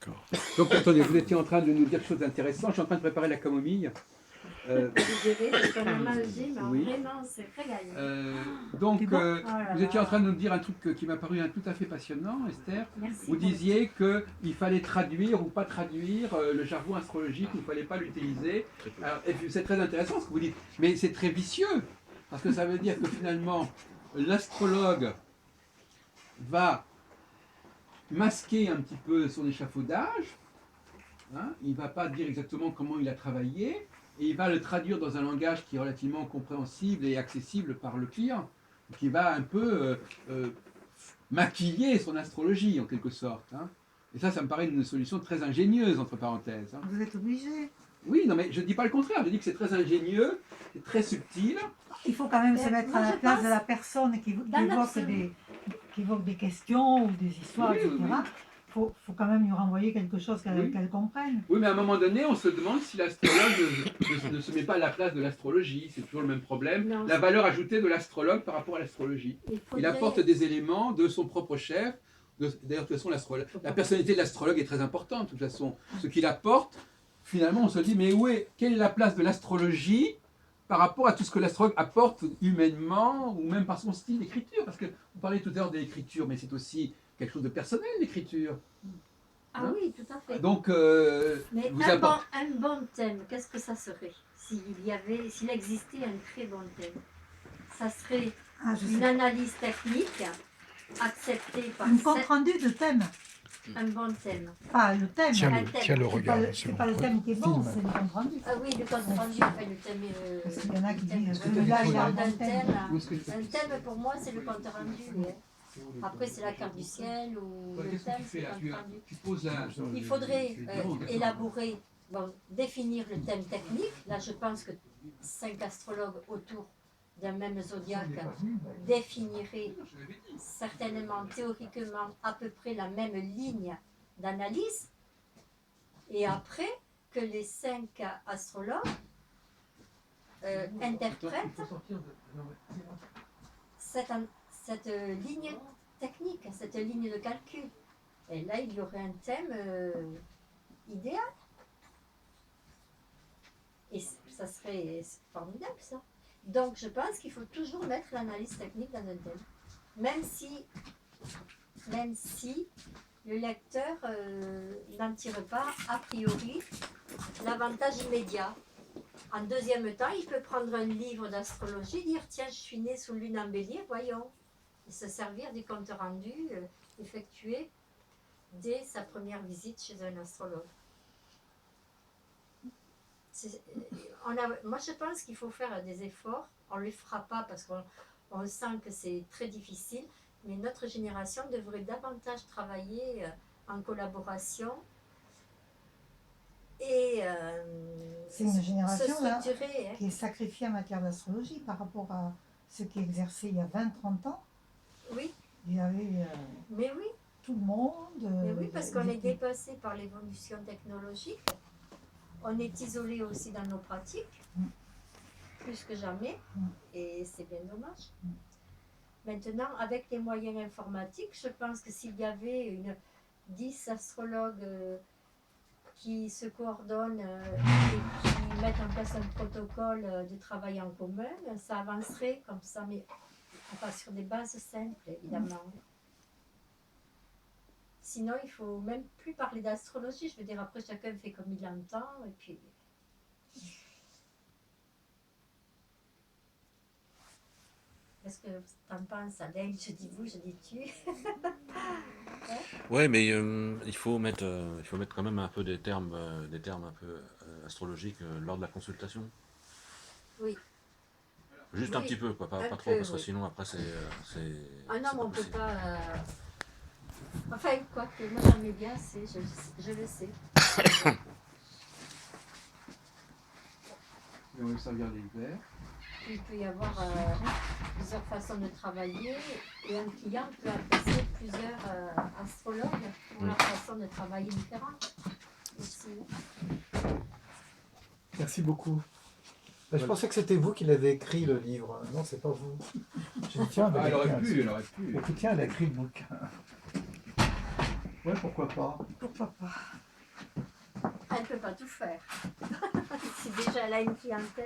D'accord. Donc attendez, vous étiez en train de nous dire quelque chose d'intéressant. Je suis en train de préparer la camomille. Vous verrez, parce qu'on a mangé, mais Oui. vraiment, c'est régalé. Donc, C'est bon vous étiez en train de nous dire un truc qui m'a paru tout à fait passionnant, Esther. Merci. Vous disiez qu'il fallait traduire ou pas traduire le jargon astrologique, il ne fallait pas l'utiliser. Alors, et puis, c'est très intéressant ce que vous dites, mais c'est très vicieux, parce que ça veut dire que finalement, l'astrologue va masquer un petit peu son échafaudage, hein, il ne va pas dire exactement comment il a travaillé, et il va le traduire dans un langage qui est relativement compréhensible et accessible par le client, qui va un peu maquiller son astrologie en quelque sorte. Hein. Et ça me paraît une solution très ingénieuse, entre parenthèses. Hein. Vous êtes obligé. Oui, non, mais je ne dis pas le contraire, je dis que c'est très ingénieux, c'est très subtil. Il faut quand même se mettre moi, à la je place pense de la personne qui évoque des questions ou des histoires, Oui, etc. oui, oui. Faut quand même lui renvoyer quelque chose qu'elle comprenne. Oui, mais à un moment donné, on se demande si l'astrologue ne se met pas à la place de l'astrologie. C'est toujours le même problème. Non, la valeur ajoutée de l'astrologue par rapport à l'astrologie. Il apporte des éléments de son propre chef. D'ailleurs, de toute façon, la personnalité de l'astrologue est très importante. De toute façon, ce qu'il apporte, finalement, on se dit, mais quelle est la place de l'astrologie par rapport à tout ce que l'astrologue apporte humainement ou même par son style d'écriture? Parce que vous parlez tout à l'heure de l'écriture, mais c'est aussi quelque chose de personnel, l'écriture. Ah oui, tout à fait. Donc, mais vous un bon thème, qu'est-ce que ça serait s'il existait un très bon thème? Ça serait une analyse technique acceptée par un compte rendu de thème. Un bon thème. Pas le thème. Tiens le regard. C'est pas le thème qui est bon, c'est le compte rendu. Ah oui, le compte rendu, enfin, le thème. Parce qu'il y en a qui disent là, il y a un un bon thème. Un thème pour moi, c'est le compte rendu. Après, c'est la carte du ciel ou le thème, c'est le compte rendu. Il faudrait élaborer, définir le thème technique. Là, je pense que 5 astrologues autour d'un même zodiaque définiraient certainement, théoriquement, à peu près la même ligne d'analyse. Et après, que les 5 astrologues interprètent cette ligne technique, cette ligne de calcul. Et là, il y aurait un thème idéal. Et ça serait formidable, ça. Donc, je pense qu'il faut toujours mettre l'analyse technique dans un thème. Même si le lecteur n'en tire pas, a priori, l'avantage immédiat. En deuxième temps, il peut prendre un livre d'astrologie, dire « Tiens, je suis né sous lune en bélier, voyons ». Et se servir du compte rendu effectué dès sa première visite chez un astrologue. Moi, je pense qu'il faut faire des efforts. On ne les fera pas parce qu'on sent que c'est très difficile, mais notre génération devrait davantage travailler en collaboration et c'est une génération là, hein, qui est sacrifiée en matière d'astrologie par rapport à ce qui exerçait il y a 20-30 ans. Oui. Il y avait mais oui. tout le monde. Mais oui, parce qu'on est dépassé par l'évolution technologique. On est isolé aussi dans nos pratiques, plus que jamais, et c'est bien dommage. Maintenant, avec les moyens informatiques, je pense que s'il y avait 10 astrologues qui se coordonnent et qui mettent en place un protocole de travail en commun, ça avancerait comme ça, mais enfin, sur des bases simples, évidemment. Sinon, il ne faut même plus parler d'astrologie. Je veux dire, après, chacun fait comme il l'entend. Et puis... Qu'est-ce que tu en penses, Alain? Je dis vous, je dis tu. Ouais, mais il faut mettre quand même un peu des termes un peu astrologiques lors de la consultation. Oui. Juste un petit peu, quoi, pas trop, parce que sinon après c'est. Ah non, mais on ne peut pas. Enfin, quoi que moi j'aimais bien, je le sais. Et on va servir les verres. Il peut y avoir plusieurs façons de travailler et un client peut apprécier plusieurs astrologues pour leur façon de travailler différente. Aussi. Merci beaucoup. Je pensais que c'était vous qui l'avez écrit le livre. Non, c'est pas vous. Je dis, tiens, elle aurait pu. Et puis tiens, elle a écrit le bouquin. Ouais, pourquoi pas. Pourquoi pas? Elle ne peut pas tout faire. Si déjà elle a une clientèle.